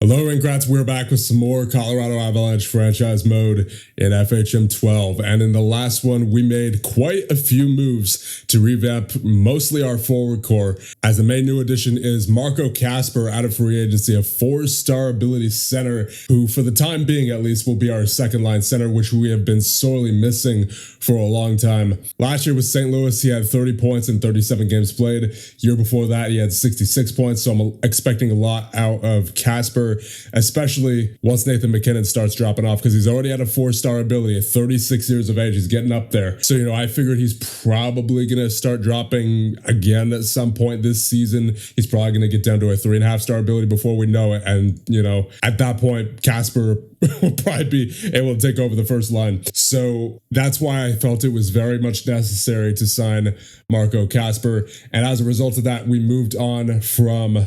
Hello, Rinkrats. We're back with some more Colorado Avalanche franchise mode in FHM 12. And in the last one, we made quite a few moves to revamp mostly our forward core. As the main new addition is Marco Kasper out of free agency, a 4-star ability center who, for the time being at least, will be our second line center, which we have been sorely missing for a long time. Last year with St. Louis, he had 30 points in 37 games played. Year before that, he had 66 points. So I'm expecting a lot out of Kasper, especially once Nathan MacKinnon starts dropping off, because he's already had a 4-star ability at 36 years of age. He's getting up there. So, I figured he's probably going to start dropping again at some point this season. He's probably going to get down to a 3.5-star ability before we know it. And, at that point, Kasper will probably be able to take over the first line. So that's why I felt it was very much necessary to sign Marco Kasper. And as a result of that, we moved on from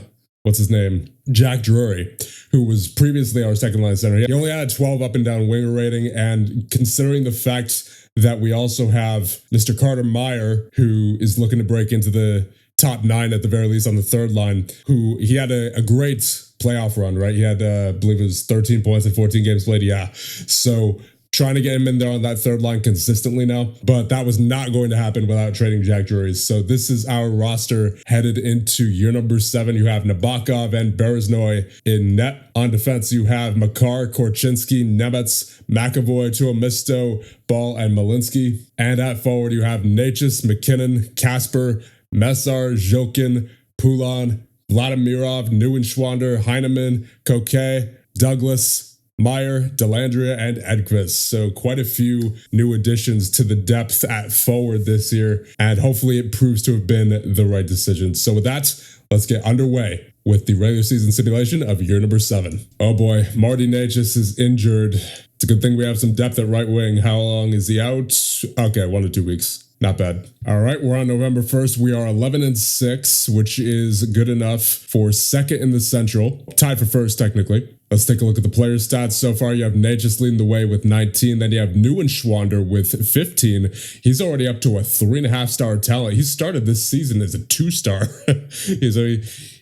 Jack Drury, who was previously our second line center. He only had a 12 up and down winger rating, and considering the fact that we also have Mr. Carter Meyer, who is looking to break into the top 9 at the very least on the third line, who he had a great playoff run, right? He had, I believe it was 13 points in 14 games played. Yeah. So trying to get him in there on that third line consistently now, but that was not going to happen without trading Jack Drury. So this is our roster headed into year number 7. You have Nabokov and Bereznoy in net. On defense, you have Makar, Korchinski, Nemets, McAvoy, Tuomisto, Ball, and Malinsky. And at forward, you have Necas, MacKinnon, Kasper, Messar, Jokin, Poulin, Vladimirov, Neuenschwander, Heineman, Coquet, Douglas, Meyer, Dellandrea, and Edquist. So quite a few new additions to the depth at forward this year, and hopefully it proves to have been the right decision. So with that, let's get underway with the regular season simulation of year number 7. Oh boy, Marty Necas is injured. It's a good thing we have some depth at right wing. How long is he out? Okay, 1 to 2 weeks. Not bad. All right, we're on November 1st. We are 11-6, which is good enough for second in the Central. Tied for first, technically. Let's take a look at the players' stats so far. You have Necas leading the way with 19. Then you have Neuenschwander with 15. He's already up to a 3.5-star talent. He started this season as a 2-star.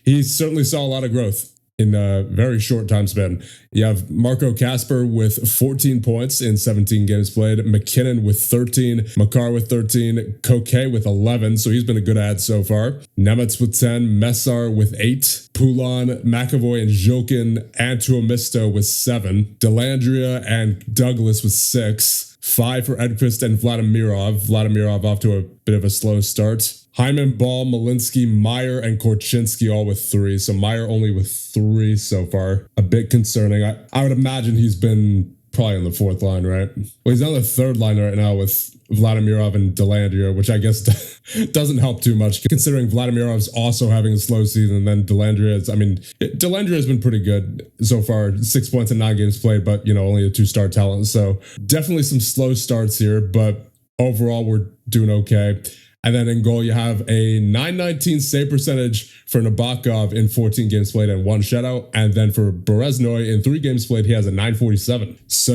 He certainly saw a lot of growth in a very short time span. You have Marco Kasper with 14 points in 17 games played, MacKinnon with 13, Makar with 13, Coquet with 11, so he's been a good ad so far. Nemets with 10, Messar with 8, Poulin, McAvoy, and Jokin, and Tuomisto with 7, Dellandrea and Douglas with 6, 5 for Edquist and Vladimirov. Vladimirov off to a bit of a slow start. Hyman, Ball, Malinsky, Meyer, and Korchinski all with 3. So Meyer only with 3 so far. A bit concerning. I would imagine he's been probably on the 4th line, right? Well, he's on the 3rd line right now with Vladimirov and Dellandrea, which I guess doesn't help too much, considering Vladimirov's also having a slow season. And then Dellandrea has been pretty good so far. 6 points in 9 games played, but, only a 2-star talent. So definitely some slow starts here, but overall we're doing okay. And then in goal, you have a .919 save percentage for Nabokov in 14 games played and 1 shutout. And then for Bereznoy in 3 games played, he has a .947. So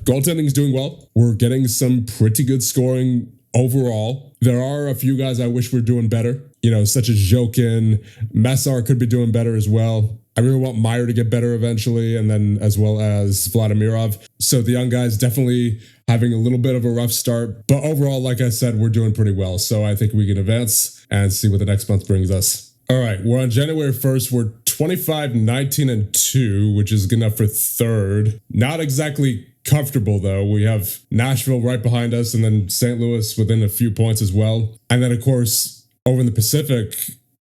goaltending is doing well. We're getting some pretty good scoring overall. There are a few guys I wish were doing better, such as Jokin. Messar could be doing better as well. I really want Meyer to get better eventually, and then as well as Vladimirov. So the young guys definitely having a little bit of a rough start. But overall, like I said, we're doing pretty well. So I think we can advance and see what the next month brings us. All right, we're on January 1st. We're 25, 19, and 2, which is good enough for 3rd. Not exactly comfortable, though. We have Nashville right behind us, and then St. Louis within a few points as well. And then, of course, over in the Pacific,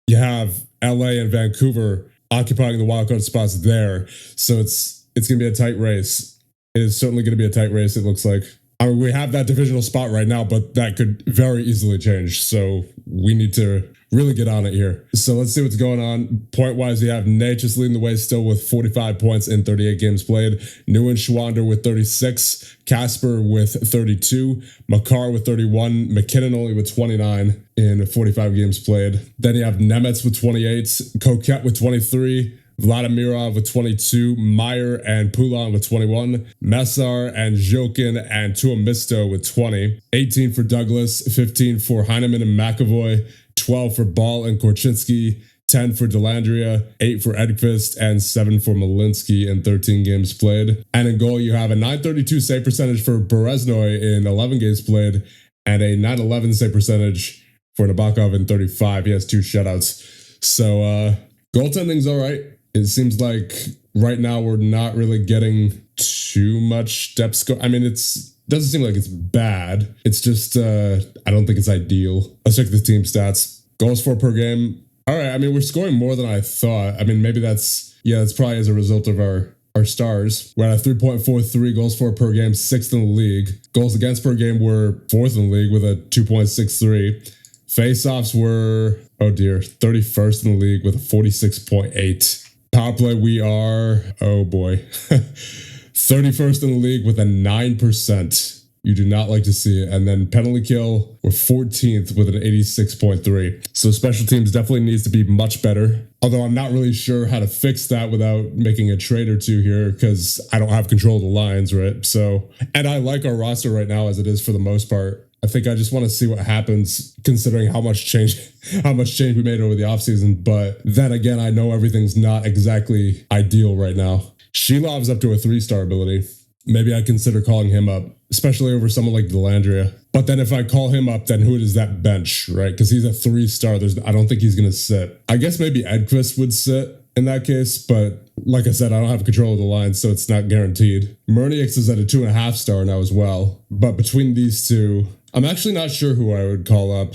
you have LA and Vancouver occupying the wildcard spots there. So it's going to be a tight race. It is certainly going to be a tight race, it looks like. We have that divisional spot right now, but that could very easily change. So we need to really get on it here. So let's see what's going on. Point-wise, you have Necas leading the way still with 45 points in 38 games played. Neuenschwander with 36. Kasper with 32. Makar with 31. MacKinnon only with 29 in 45 games played. Then you have Nemets with 28. Coquet with 23. Vladimirov with 22, Meyer and Poulin with 21, Messar and Jokin and Tuomisto with 20, 18 for Douglas, 15 for Heineman and McAvoy, 12 for Ball and Korchinski, 10 for Delandria, 8 for Edqvist, and 7 for Malinsky in 13 games played. And in goal, you have a .932 save percentage for Bereznoy in 11 games played, and a .911 save percentage for Nabokov in 35. He has 2 shutouts. So goaltending's all right. It seems like right now we're not really getting too much depth score. I mean, doesn't seem like it's bad. It's just I don't think it's ideal. Let's check the team stats. Goals for per game. All right, I mean, we're scoring more than I thought. I mean, maybe that's probably as a result of our stars. We're at a 3.43 goals for per game, 6th in the league. Goals against per game were 4th in the league with a 2.63. Face-offs were, 31st in the league with a 46.8. Power play, we are, 31st in the league with a 9%. You do not like to see it. And then penalty kill, we're 14th with an 86.3. So special teams definitely needs to be much better. Although I'm not really sure how to fix that without making a trade or two here because I don't have control of the lines, right? So, and I like our roster right now as it is for the most part. I think I just want to see what happens considering how much change we made over the offseason. But then again, I know everything's not exactly ideal right now. Shilov's up to a 3-star ability. Maybe I consider calling him up, especially over someone like Delandria. But then if I call him up, then who does that bench, right? Because he's a 3-star. I don't think he's going to sit. I guess maybe Edqvist would sit in that case. But like I said, I don't have control of the line, so it's not guaranteed. Murnix is at a 2.5-star now as well. But between these two, I'm actually not sure who I would call up.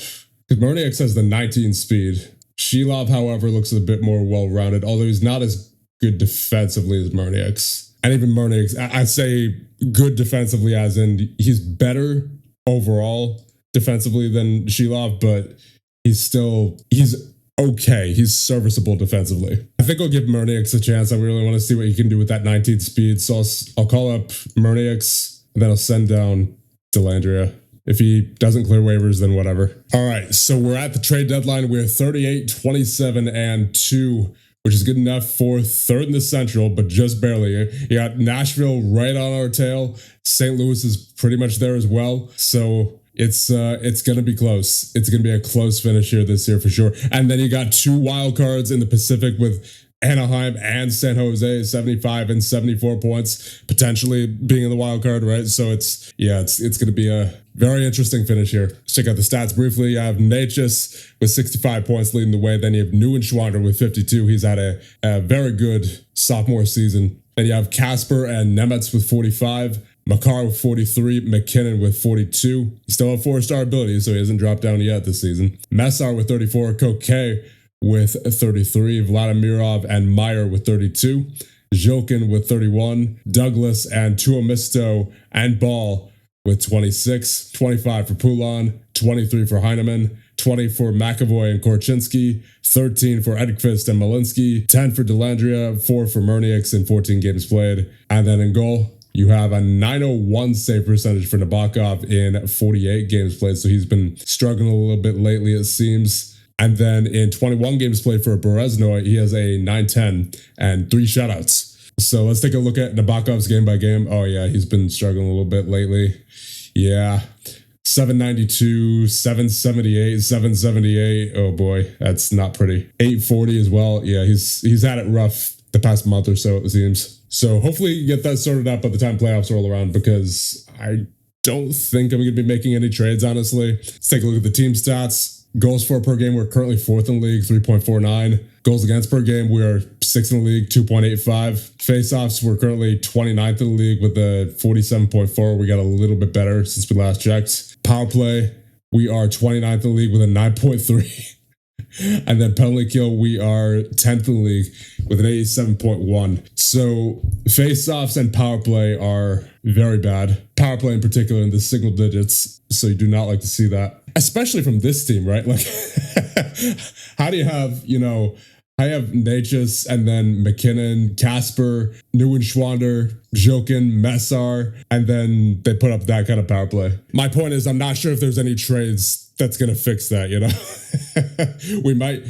Because Murnix has the 19 speed. Shilov, however, looks a bit more well-rounded, although he's not as good defensively as Murnix. And even Murnix, I say good defensively as in he's better overall defensively than Shilov, but he's okay. He's serviceable defensively. I think I'll give Murnix a chance. I really want to see what he can do with that 19th speed. So I'll call up Murnix and then I'll send down Delandria. If he doesn't clear waivers, then whatever. All right, so we're at the trade deadline. We're 38, 27, and 2. Which is good enough for 3rd in the Central, but just barely. You got Nashville right on our tail. St. Louis is pretty much there as well. So it's going to be close. It's going to be a close finish here this year for sure. And then you got 2 wild cards in the Pacific with Anaheim and San Jose, 75 and 74 points, potentially being in the wild card, right? So it's going to be a very interesting finish here. Let's check out the stats briefly. You have Natchez with 65 points leading the way. Then you have Neuenschwander with 52. He's had a very good sophomore season. Then you have Kasper and Nemetz with 45. Makar with 43, McKinnon with 42. He still have 4-star abilities, so he hasn't dropped down yet this season. Messar with 34, Koke with 33, Vladimirov and Meyer with 32, Zhilkin with 31, Douglas and Tuomisto and Ball with 26, 25 for Poulin, 23 for Heineman, 20 for McAvoy and Korchinski, 13 for Edqvist and Malinsky, 10 for Delandria, 4 for Murnix in 14 games played. And then in goal, you have a .901 save percentage for Nabokov in 48 games played. So he's been struggling a little bit lately, it seems. And then in 21 games played for Bereznoy, he has a .910 and 3 shutouts. So let's take a look at Nabokov's game by game. Oh yeah, he's been struggling a little bit lately. Yeah, 792, 778, 778. Oh boy, that's not pretty. 840 as well. Yeah, he's had it rough the past month or so, it seems. So hopefully you get that sorted out by the time playoffs roll around, because I don't think I'm going to be making any trades, honestly. Let's take a look at the team stats. Goals for per game, we're currently 4th in the league, 3.49. Goals against per game, we are 6th in the league, 2.85. Face-offs, we're currently 29th in the league with a 47.4. We got a little bit better since we last checked. Power play, we are 29th in the league with a 9.3. And then penalty kill, we are 10th in the league with an 87.1. So face-offs and power play are very bad. Power play in particular in the single digits. So you do not like to see that, especially from this team, right? Like, how do you have, I have Natchez and then McKinnon, Kasper, Neuenschwander, Zhilkin, Messar, and then they put up that kind of power play. My point is, I'm not sure if there's any trades that's going to fix that, we might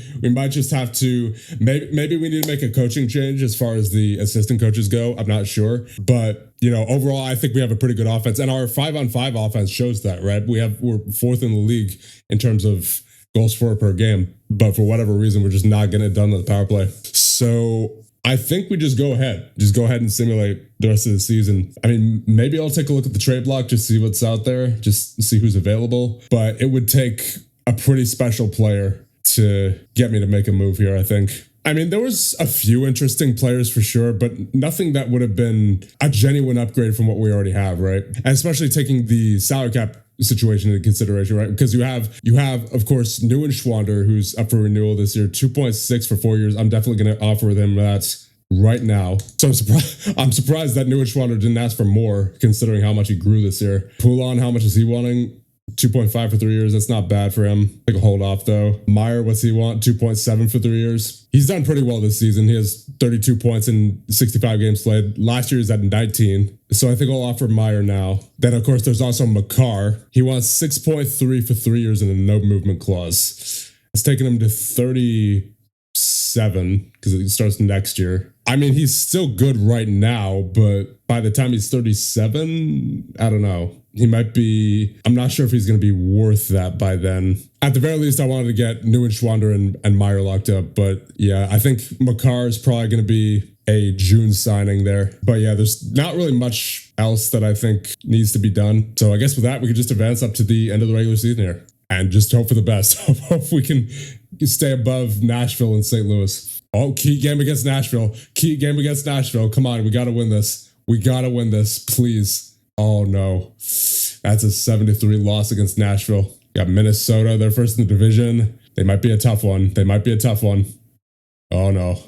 just have to, maybe we need to make a coaching change as far as the assistant coaches go. I'm not sure, but overall, I think we have a pretty good offense, and our 5-on-5 offense shows that, right? We're 4th in the league in terms of goals for per game. But for whatever reason, we're just not getting it done on the power play. So I think we just go ahead. Just go ahead and simulate the rest of the season. I mean, maybe I'll take a look at the trade block, just see what's out there, just see who's available. But it would take a pretty special player to get me to make a move here, I think. I mean, there was a few interesting players for sure, but nothing that would have been a genuine upgrade from what we already have, right? And especially taking the salary cap situation into consideration, right? Because you have, of course, Neuenschwander, who's up for renewal this year, 2.6 for 4 years. I'm definitely going to offer them that right now. So I'm surprised that Neuenschwander didn't ask for more, considering how much he grew this year. Poulon, how much is he wanting? 2.5 for 3 years. That's not bad for him. Take a hold off though. Meyer, what's he want? 2.7 for 3 years. He's done pretty well this season. He has 32 points in 65 games played. Last year he's at 19. So I think I'll offer Meyer now. Then of course there's also Makar. He wants 6.3 for 3 years and a no movement clause. It's taking him to 37 because it starts next year. I mean, he's still good right now, but by the time he's 37, I don't know. He might be, I'm not sure if he's going to be worth that by then. At the very least, I wanted to get Neuenschwander and Meyer locked up. But yeah, I think Makar is probably going to be a June signing there. But yeah, there's not really much else that I think needs to be done. So I guess with that, we could just advance up to the end of the regular season here and just hope for the best. Hope we can stay above Nashville and St. Louis. Oh, key game against Nashville. Key game against Nashville. Come on, we got to win this. We got to win this, please. Oh, no. That's a 7-3 loss against Nashville. Got Minnesota. They're first in the division. They might be a tough one. Oh, no.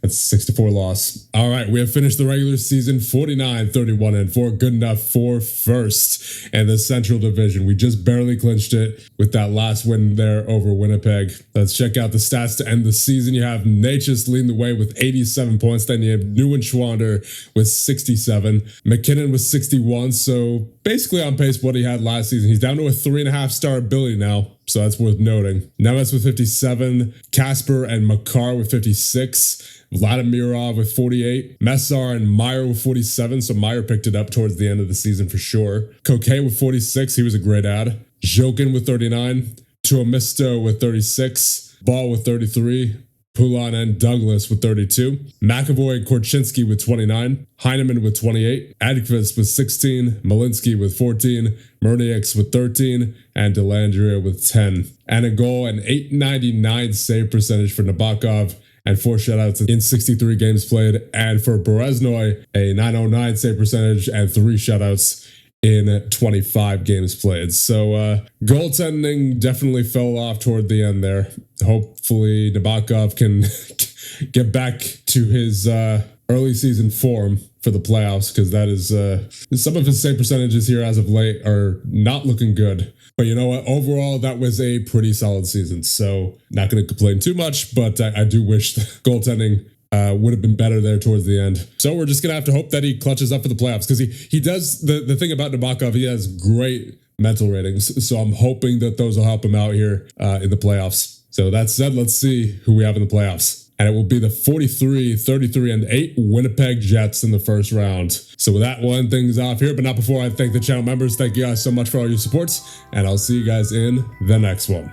That's a 6-4 loss. All right, we have finished the regular season 49-31-4. Good enough for first in the Central Division. We just barely clinched it with that last win there over Winnipeg. Let's check out the stats to end the season. You have Natchez leading the way with 87 points. Then you have Neuenschwander with 67. McKinnon with 61. So basically on pace with what he had last season. He's down to a 3.5 star ability now. So that's worth noting. Nemes with 57. Kasper and Makar with 56. Vladimirov with 48. Messar and Meyer with 47. So Meyer picked it up towards the end of the season for sure. Coquet with 46. He was a great ad. Jokin with 39. Tuomisto with 36. Ball with 33. Poulon and Douglas with 32. McAvoy and Korchinski with 29. Heineman with 28. Adkvist with 16. Malinsky with 14. Murniaks with 13. And Delandria with 10. And a goal, an .899 save percentage for Nabokov. And 4 shutouts in 63 games played. And for Bereznoy, a .909 save percentage and 3 shutouts in 25 games played. So goaltending definitely fell off toward the end there. Hopefully Nabokov can get back to his early season form for the playoffs, because that is some of his save percentages here as of late are not looking good. But you know what? Overall, that was a pretty solid season. So not going to complain too much, but I do wish the goaltending would have been better there towards the end. So we're just going to have to hope that he clutches up for the playoffs, because he does, the thing about Nabokov, he has great mental ratings. So I'm hoping that those will help him out here in the playoffs. So that said, let's see who we have in the playoffs. And it will be the 43-33-8 Winnipeg Jets in the first round. So with that, we'll end things off here, but not before I thank the channel members. Thank you guys so much for all your supports, and I'll see you guys in the next one.